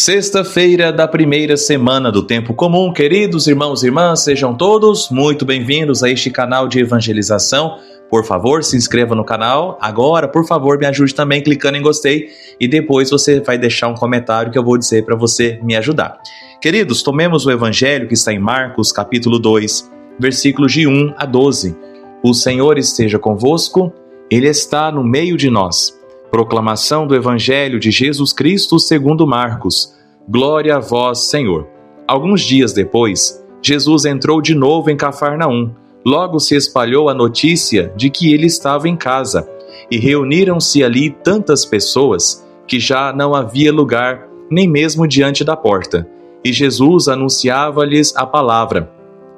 Sexta-feira da primeira semana do Tempo Comum. Queridos irmãos e irmãs, sejam todos muito bem-vindos a este canal de evangelização. Por favor, se inscreva no canal. Agora, por favor, me ajude também clicando em gostei e depois você vai deixar um comentário que eu vou dizer para você me ajudar. Queridos, tomemos o evangelho que está em Marcos, capítulo 2, versículos de 1 a 12. O Senhor esteja convosco, Ele está no meio de nós. Proclamação do Evangelho de Jesus Cristo segundo Marcos. Glória a vós, Senhor. Alguns dias depois, Jesus entrou de novo em Cafarnaum. Logo se espalhou a notícia de que ele estava em casa, e reuniram-se ali tantas pessoas que já não havia lugar, nem mesmo diante da porta. E Jesus anunciava-lhes a palavra.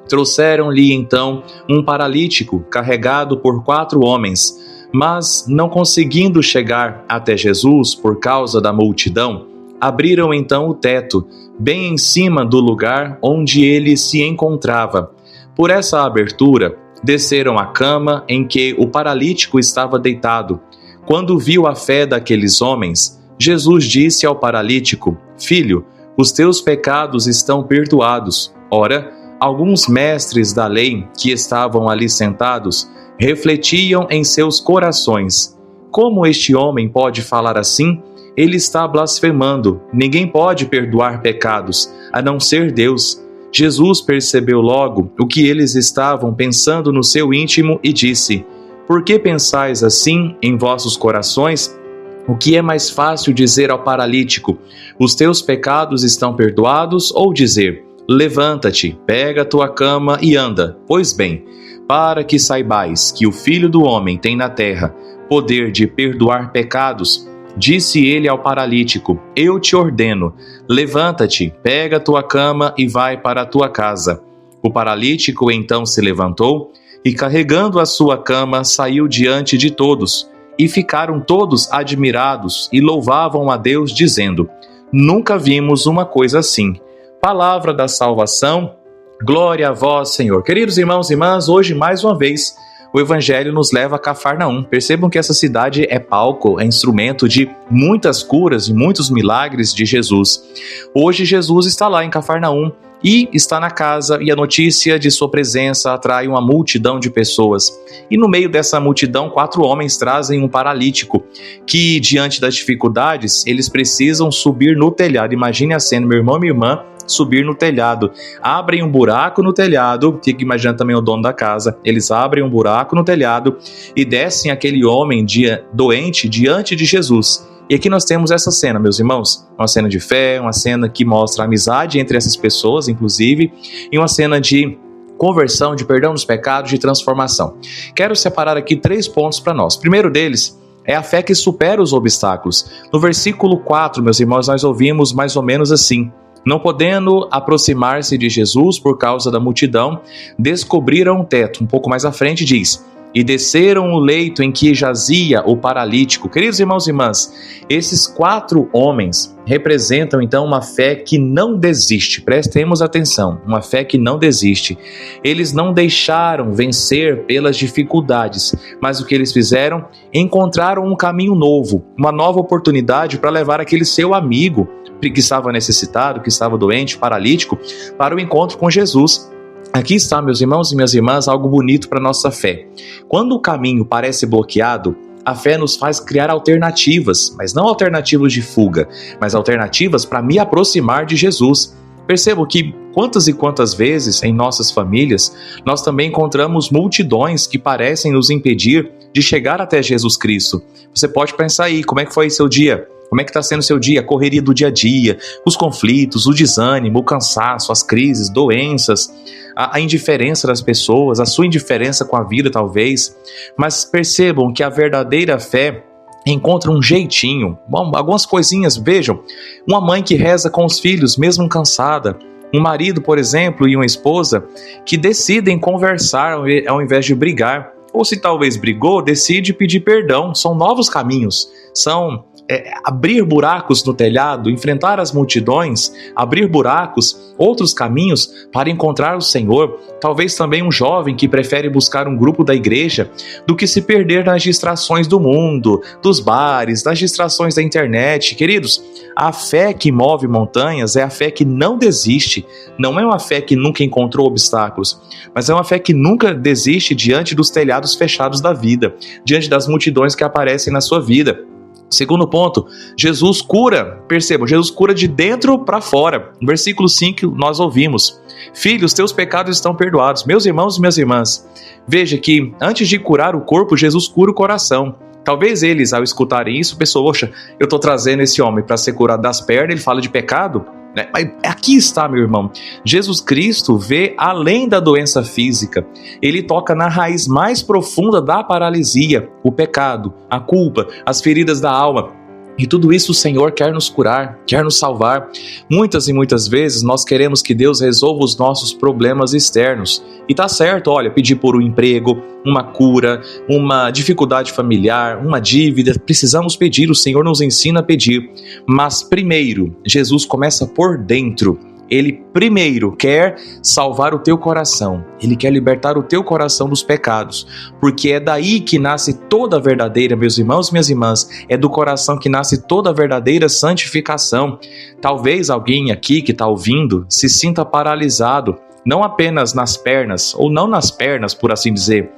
Trouxeram-lhe então um paralítico carregado por 4 homens, mas, não conseguindo chegar até Jesus por causa da multidão, abriram então o teto, bem em cima do lugar onde ele se encontrava. Por essa abertura, desceram a cama em que o paralítico estava deitado. Quando viu a fé daqueles homens, Jesus disse ao paralítico: Filho, os teus pecados estão perdoados. Ora, alguns mestres da lei que estavam ali sentados refletiam em seus corações: como este homem pode falar assim? Ele está blasfemando. Ninguém pode perdoar pecados, a não ser Deus. Jesus percebeu logo o que eles estavam pensando no seu íntimo e disse: Por que pensais assim em vossos corações? O que é mais fácil dizer ao paralítico: os teus pecados estão perdoados, ou dizer: levanta-te, pega a tua cama e anda? Pois bem, para que saibais que o Filho do Homem tem na terra poder de perdoar pecados, disse ele ao paralítico: Eu te ordeno, levanta-te, pega a tua cama e vai para a tua casa. O paralítico então se levantou e, carregando a sua cama, saiu diante de todos. E ficaram todos admirados e louvavam a Deus, dizendo: Nunca vimos uma coisa assim. Palavra da salvação. Glória a vós, Senhor. Queridos irmãos e irmãs, hoje mais uma vez o Evangelho nos leva a Cafarnaum. Percebam que essa cidade é palco, é instrumento de muitas curas e muitos milagres de Jesus. Hoje Jesus está lá em Cafarnaum e está na casa, e a notícia de sua presença atrai uma multidão de pessoas. E no meio dessa multidão, 4 homens trazem um paralítico que, diante das dificuldades, eles precisam subir no telhado. Imagine a cena, meu irmão e minha irmã, subir no telhado. Abrem um buraco no telhado, fica imaginando também o dono da casa. Eles abrem um buraco no telhado e descem aquele homem doente diante de Jesus. E aqui nós temos essa cena, meus irmãos, uma cena de fé, uma cena que mostra a amizade entre essas pessoas, inclusive, e uma cena de conversão, de perdão dos pecados, de transformação. Quero separar aqui 3 pontos para nós. O primeiro deles é a fé que supera os obstáculos. No versículo 4, meus irmãos, nós ouvimos mais ou menos assim: Não podendo aproximar-se de Jesus por causa da multidão, descobriram o teto. Um pouco mais à frente diz: E desceram o leito em que jazia o paralítico. Queridos irmãos e irmãs, esses 4 homens representam então uma fé que não desiste. Prestemos atenção, uma fé que não desiste. Eles não deixaram vencer pelas dificuldades, mas o que eles fizeram? Encontraram um caminho novo, uma nova oportunidade para levar aquele seu amigo que estava necessitado, que estava doente, paralítico, para o encontro com Jesus. Aqui está, meus irmãos e minhas irmãs, algo bonito para a nossa fé. Quando o caminho parece bloqueado, a fé nos faz criar alternativas, mas não alternativas de fuga, mas alternativas para me aproximar de Jesus. Percebo que quantas e quantas vezes em nossas famílias nós também encontramos multidões que parecem nos impedir de chegar até Jesus Cristo. Você pode pensar aí, como é que foi seu dia? Como é que está sendo o seu dia? A correria do dia a dia, os conflitos, o desânimo, o cansaço, as crises, doenças, a indiferença das pessoas, a sua indiferença com a vida talvez. Mas percebam que a verdadeira fé encontra um jeitinho, algumas coisinhas. Vejam, uma mãe que reza com os filhos mesmo cansada, um marido, por exemplo, e uma esposa que decidem conversar ao invés de brigar, ou se talvez brigou, decide pedir perdão. São novos caminhos, são abrir buracos no telhado, enfrentar as multidões, abrir buracos, outros caminhos para encontrar o Senhor. Talvez também um jovem que prefere buscar um grupo da igreja do que se perder nas distrações do mundo, dos bares, das distrações da internet. Queridos, a fé que move montanhas é a fé que não desiste, não é uma fé que nunca encontrou obstáculos, mas é uma fé que nunca desiste diante dos telhados fechados da vida, diante das multidões que aparecem na sua vida. Segundo ponto, Jesus cura, percebam, Jesus cura de dentro para fora. No versículo 5 nós ouvimos: Filhos, teus pecados estão perdoados. Meus irmãos e minhas irmãs, veja que antes de curar o corpo, Jesus cura o coração. Talvez eles, ao escutarem isso, pensam: poxa, eu estou trazendo esse homem para ser curado das pernas, ele fala de pecado? Mas aqui está, meu irmão, Jesus Cristo vê além da doença física, ele toca na raiz mais profunda da paralisia, o pecado, a culpa, as feridas da alma. E tudo isso o Senhor quer nos curar, quer nos salvar. Muitas e muitas vezes nós queremos que Deus resolva os nossos problemas externos. E tá certo, olha, pedir por um emprego, uma cura, uma dificuldade familiar, uma dívida. Precisamos pedir, o Senhor nos ensina a pedir. Mas primeiro, Jesus começa por dentro. Ele primeiro quer salvar o teu coração. Ele quer libertar o teu coração dos pecados. Porque é daí que nasce toda a verdadeira, meus irmãos e minhas irmãs, é do coração que nasce toda a verdadeira santificação. Talvez alguém aqui que está ouvindo se sinta paralisado, não apenas nas pernas, ou não nas pernas, por assim dizer,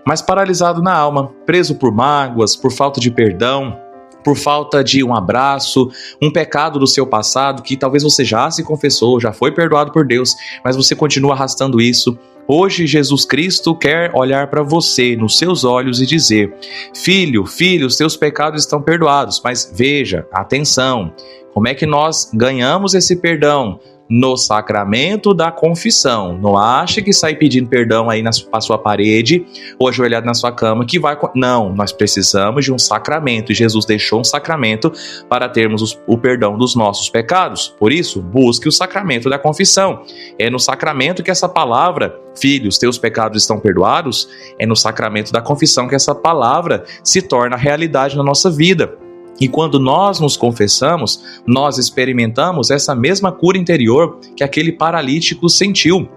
mas paralisado na alma, preso por mágoas, por falta de perdão, por falta de um abraço, um pecado do seu passado que talvez você já se confessou, já foi perdoado por Deus, mas você continua arrastando isso. Hoje Jesus Cristo quer olhar para você nos seus olhos e dizer: filho, os teus pecados estão perdoados. Mas veja, atenção, como é que nós ganhamos esse perdão? No sacramento da confissão. Não ache que sair pedindo perdão aí na sua parede ou ajoelhado na sua cama que vai... Não, nós precisamos de um sacramento e Jesus deixou um sacramento para termos o perdão dos nossos pecados. Por isso, busque o sacramento da confissão. É no sacramento que essa palavra, filhos, teus pecados estão perdoados, é no sacramento da confissão que essa palavra se torna realidade na nossa vida. E quando nós nos confessamos, nós experimentamos essa mesma cura interior que aquele paralítico sentiu.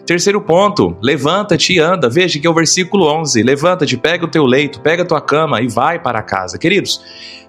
Terceiro ponto, levanta-te e anda. Veja que é o versículo 11. Levanta-te, pega o teu leito, pega a tua cama e vai para casa. Queridos,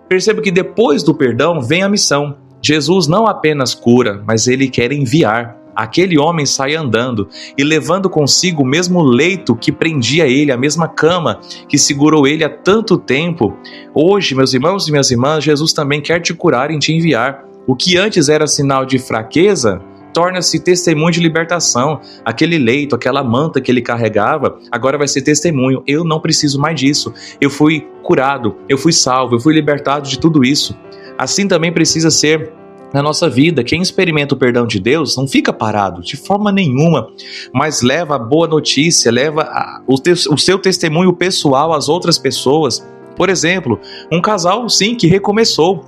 perceba que depois do perdão vem a missão. Jesus não apenas cura, mas ele quer enviar. Aquele homem sai andando e levando consigo o mesmo leito que prendia ele, a mesma cama que segurou ele há tanto tempo. Hoje, meus irmãos e minhas irmãs, Jesus também quer te curar e te enviar. O que antes era sinal de fraqueza, torna-se testemunho de libertação. Aquele leito, aquela manta que ele carregava, agora vai ser testemunho. Eu não preciso mais disso. Eu fui curado, eu fui salvo, eu fui libertado de tudo isso. Assim também precisa ser na nossa vida. Quem experimenta o perdão de Deus não fica parado de forma nenhuma, mas leva a boa notícia, leva o seu testemunho pessoal às outras pessoas. Por exemplo, um casal sim que recomeçou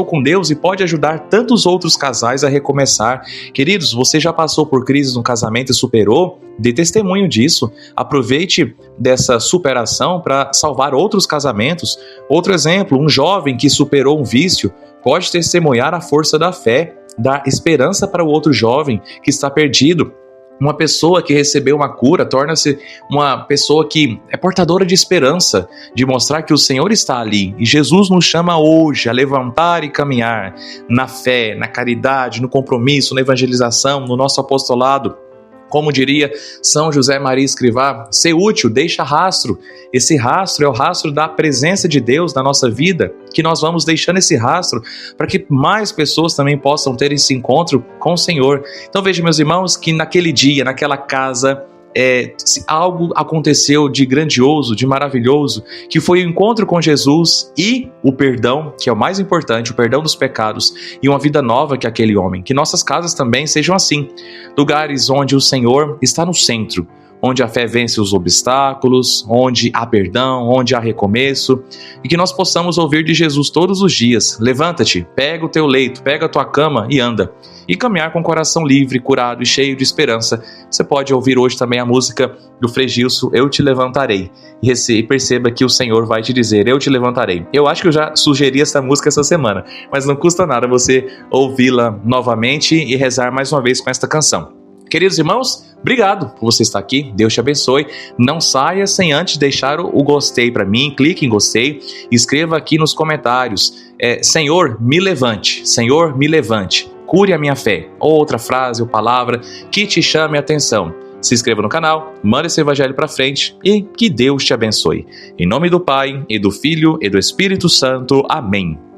com Deus e pode ajudar tantos outros casais a recomeçar. Queridos, você já passou por crise no casamento e superou? Dê testemunho disso. Aproveite dessa superação para salvar outros casamentos. Outro exemplo, um jovem que superou um vício pode testemunhar a força da fé, dar esperança para o outro jovem que está perdido. Uma pessoa que recebeu uma cura torna-se uma pessoa que é portadora de esperança, de mostrar que o Senhor está ali. E Jesus nos chama hoje a levantar e caminhar na fé, na caridade, no compromisso, na evangelização, no nosso apostolado. Como diria São José Maria Escrivá, ser útil, deixa rastro. Esse rastro é o rastro da presença de Deus na nossa vida, que nós vamos deixando esse rastro para que mais pessoas também possam ter esse encontro com o Senhor. Então veja, meus irmãos, que naquele dia, naquela casa, algo aconteceu de grandioso, de maravilhoso, que foi o encontro com Jesus e o perdão, que é o mais importante, o perdão dos pecados e uma vida nova que aquele homem. Que nossas casas também sejam assim, lugares onde o Senhor está no centro, onde a fé vence os obstáculos, onde há perdão, onde há recomeço, e que nós possamos ouvir de Jesus todos os dias: levanta-te, pega o teu leito, pega a tua cama e anda. E caminhar com o coração livre, curado e cheio de esperança. Você pode ouvir hoje também a música do Frei Gilson, Eu Te Levantarei. E perceba que o Senhor vai te dizer: eu te levantarei. Eu acho que eu já sugeri essa música essa semana, mas não custa nada você ouvi-la novamente e rezar mais uma vez com esta canção. Queridos irmãos, obrigado por você estar aqui, Deus te abençoe. Não saia sem antes deixar o gostei para mim, clique em gostei, escreva aqui nos comentários, Senhor, me levante, Senhor, me levante, cure a minha fé, ou outra frase ou palavra que te chame a atenção. Se inscreva no canal, manda esse evangelho para frente e que Deus te abençoe. Em nome do Pai, e do Filho, e do Espírito Santo. Amém.